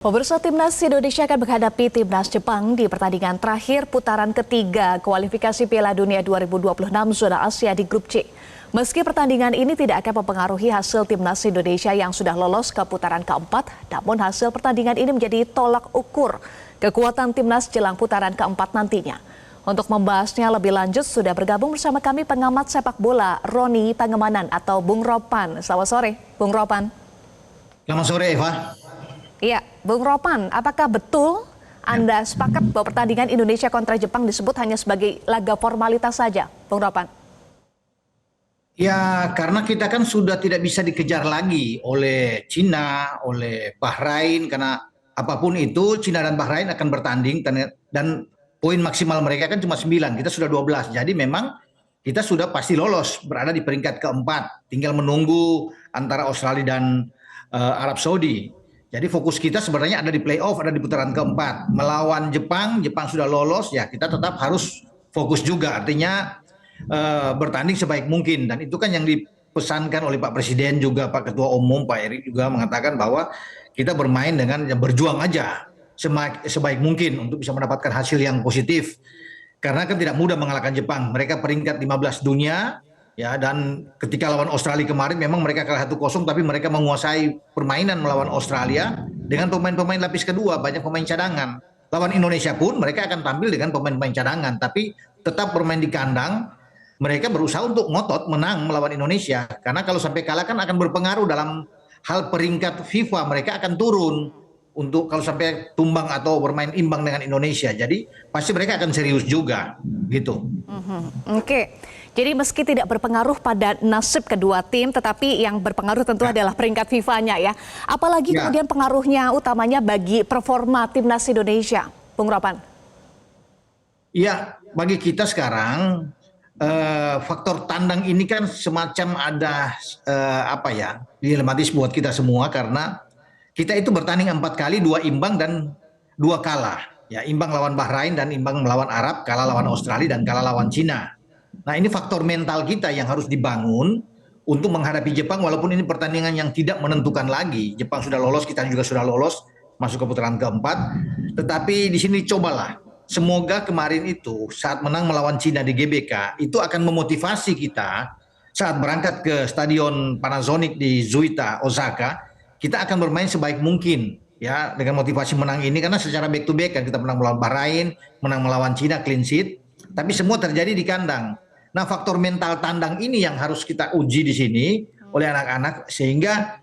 Pemirsa, Timnas Indonesia akan menghadapi Timnas Jepang di pertandingan terakhir putaran ketiga kualifikasi Piala Dunia 2026 zona Asia di Grup C. Meski pertandingan ini tidak akan mempengaruhi hasil Timnas Indonesia yang sudah lolos ke putaran keempat, namun hasil pertandingan ini menjadi tolak ukur kekuatan Timnas jelang putaran keempat nantinya. Untuk membahasnya lebih lanjut, sudah bergabung bersama kami pengamat sepak bola Roni Pangemanan atau Bung Ropan. Selamat sore, Bung Ropan. Selamat sore, Eva. Iya, Bung Ropan, apakah betul Anda sepakat bahwa pertandingan Indonesia kontra Jepang disebut hanya sebagai laga formalitas saja, Bung Ropan? Ya, karena kita kan sudah tidak bisa dikejar lagi oleh Cina, oleh Bahrain, karena apapun itu Cina dan Bahrain akan bertanding dan poin maksimal mereka kan cuma 9, kita sudah 12. Jadi memang kita sudah pasti lolos, berada di peringkat keempat. Tinggal menunggu antara Australia dan Arab Saudi. Jadi fokus kita sebenarnya ada di playoff, ada di putaran keempat. Melawan Jepang, Jepang sudah lolos, ya kita tetap harus fokus juga. Artinya bertanding sebaik mungkin. Dan itu kan yang dipesankan oleh Pak Presiden juga, Pak Ketua Umum, Pak Erik juga mengatakan bahwa kita bermain dengan berjuang aja sebaik mungkin untuk bisa mendapatkan hasil yang positif. Karena kan tidak mudah mengalahkan Jepang. Mereka peringkat 15 dunia. Ya, dan ketika lawan Australia kemarin memang mereka kalah 1-0, tapi mereka menguasai permainan melawan Australia dengan pemain-pemain lapis kedua, banyak pemain cadangan. Lawan Indonesia pun mereka akan tampil dengan pemain-pemain cadangan, tapi tetap bermain di kandang. Mereka berusaha untuk ngotot menang melawan Indonesia, karena kalau sampai kalah kan akan berpengaruh dalam hal peringkat FIFA, mereka akan turun untuk kalau sampai tumbang atau bermain imbang dengan Indonesia. Jadi pasti mereka akan serius juga, gitu. Oke. Jadi meski tidak berpengaruh pada nasib kedua tim, tetapi yang berpengaruh tentu adalah peringkat FIFA-nya ya. Apalagi kemudian pengaruhnya utamanya bagi performa Timnas Indonesia, Bung Ropan? Ya, bagi kita sekarang faktor tandang ini kan semacam ada dilematis buat kita semua karena kita itu bertanding 4 kali, 2 imbang dan 2 kalah. Ya, imbang lawan Bahrain dan imbang melawan Arab, kalah lawan Australia dan kalah lawan Cina. Nah, ini faktor mental kita yang harus dibangun untuk menghadapi Jepang, walaupun ini pertandingan yang tidak menentukan lagi. Jepang sudah lolos, kita juga sudah lolos masuk ke putaran keempat. Tetapi di sini cobalah, semoga kemarin itu saat menang melawan Cina di GBK itu akan memotivasi kita saat berangkat ke Stadion Panasonic di Zuita, Osaka. Kita akan bermain sebaik mungkin ya dengan motivasi menang ini, karena secara back to back kan kita menang melawan Bahrain, menang melawan Cina clean sheet, tapi semua terjadi di kandang. Nah, faktor mental tandang ini yang harus kita uji di sini oleh anak-anak sehingga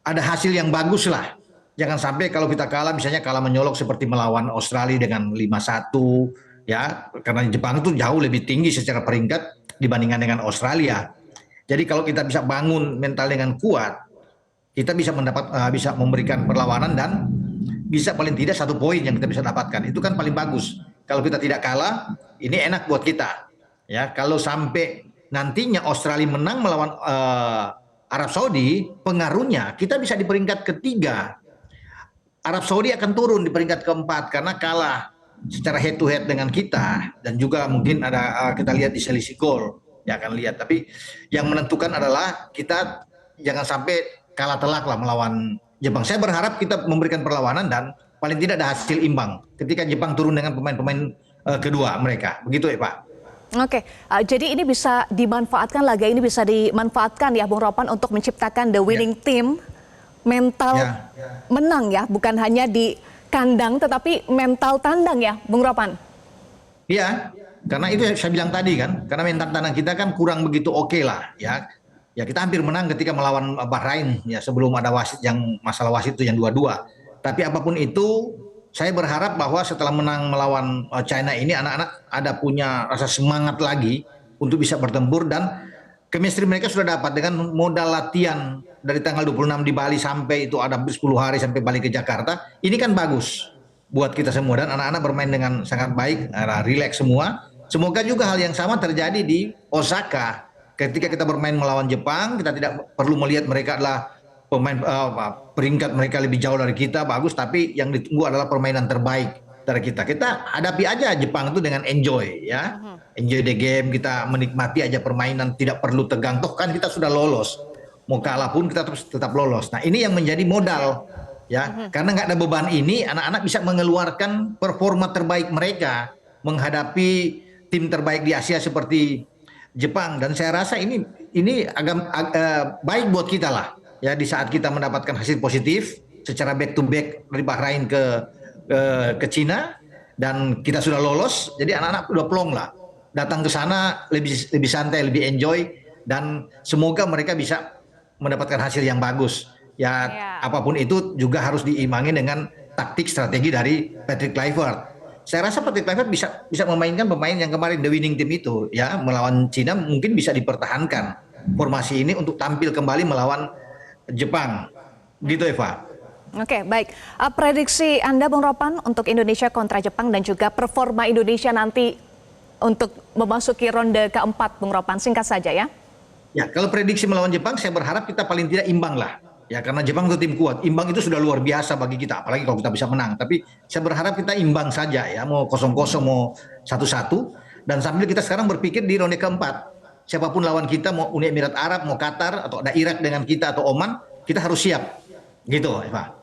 ada hasil yang bagus lah. Jangan sampai kalau kita kalah, misalnya kalah menyolok seperti melawan Australia dengan 5-1 ya, karena Jepang itu jauh lebih tinggi secara peringkat dibandingkan dengan Australia. Jadi kalau kita bisa bangun mental dengan kuat, kita bisa bisa memberikan perlawanan dan bisa paling tidak 1 poin yang kita bisa dapatkan. Itu kan paling bagus. Kalau kita tidak kalah, ini enak buat kita. Ya, kalau sampai nantinya Australia menang melawan Arab Saudi, pengaruhnya kita bisa di peringkat ketiga. Arab Saudi akan turun di peringkat keempat karena kalah secara head to head dengan kita, dan juga mungkin ada kita lihat di selisih gol. Ya akan lihat, tapi yang menentukan adalah kita jangan sampai kalah telak lah melawan Jepang. Saya berharap kita memberikan perlawanan dan paling tidak ada hasil imbang ketika Jepang turun dengan pemain-pemain kedua mereka. Begitu ya, Pak. Oke, jadi ini bisa dimanfaatkan, laga ini bisa dimanfaatkan ya Bung Ropan untuk menciptakan the winning team, mental menang ya, bukan hanya di kandang tetapi mental tandang ya Bung Ropan. Iya, karena itu saya bilang tadi kan, karena mental tandang kita kan kurang begitu oke lah ya. Ya kita hampir menang ketika melawan Bahrain ya, sebelum ada wasit yang masalah wasit itu yang 2-2. Tapi apapun itu, saya berharap bahwa setelah menang melawan China ini anak-anak ada punya rasa semangat lagi untuk bisa bertempur, dan chemistry mereka sudah dapat dengan modal latihan dari tanggal 26 di Bali sampai itu ada 10 hari sampai balik ke Jakarta. Ini kan bagus buat kita semua, dan anak-anak bermain dengan sangat baik, rileks semua. Semoga juga hal yang sama terjadi di Osaka. Ketika kita bermain melawan Jepang, kita tidak perlu melihat mereka adalah pemain peringkat mereka lebih jauh dari kita, bagus, tapi yang ditunggu adalah permainan terbaik dari kita. Kita hadapi aja Jepang itu dengan enjoy ya. Enjoy the game, kita menikmati aja permainan, tidak perlu tegang. Toh kan kita sudah lolos. Mau kalah pun kita tetap lolos. Nah, ini yang menjadi modal ya. Karena nggak ada beban ini, anak-anak bisa mengeluarkan performa terbaik mereka menghadapi tim terbaik di Asia seperti Jepang. Dan saya rasa ini baik buat kita lah, ya, di saat kita mendapatkan hasil positif secara back to back dari Bahrain ke Cina dan kita sudah lolos, jadi anak-anak udah plong lah datang ke sana lebih santai, lebih enjoy, dan semoga mereka bisa mendapatkan hasil yang bagus. Ya, apapun itu juga harus diimbangi dengan taktik strategi dari Patrick Kluivert. Saya rasa Patrick Kluivert bisa memainkan pemain yang kemarin the winning team itu, ya, melawan Cina, mungkin bisa dipertahankan formasi ini untuk tampil kembali melawan Jepang. Gitu, Eva. Oke, baik. Prediksi Anda, Bung Ropan, untuk Indonesia kontra Jepang dan juga performa Indonesia nanti untuk memasuki ronde keempat, Bung Ropan, singkat saja ya. Ya, kalau prediksi melawan Jepang, saya berharap kita paling tidak imbang lah. Ya, karena Jepang itu tim kuat. Imbang itu sudah luar biasa bagi kita, apalagi kalau kita bisa menang. Tapi saya berharap kita imbang saja ya, mau 0-0, mau 1-1. Dan sambil kita sekarang berpikir di ronde keempat. Siapapun lawan kita, mau Uni Emirat Arab, mau Qatar, atau ada Irak dengan kita, atau Oman, kita harus siap. Gitu, Eva.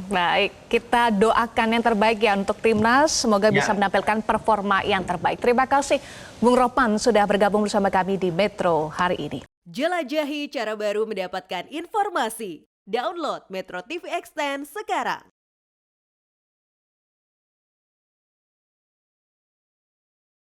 Baik, kita doakan yang terbaik ya untuk timnas, semoga bisa menampilkan performa yang terbaik. Terima kasih Bung Ropan sudah bergabung bersama kami di Metro hari ini. Jelajahi cara baru mendapatkan informasi. Download Metro TV Extend sekarang.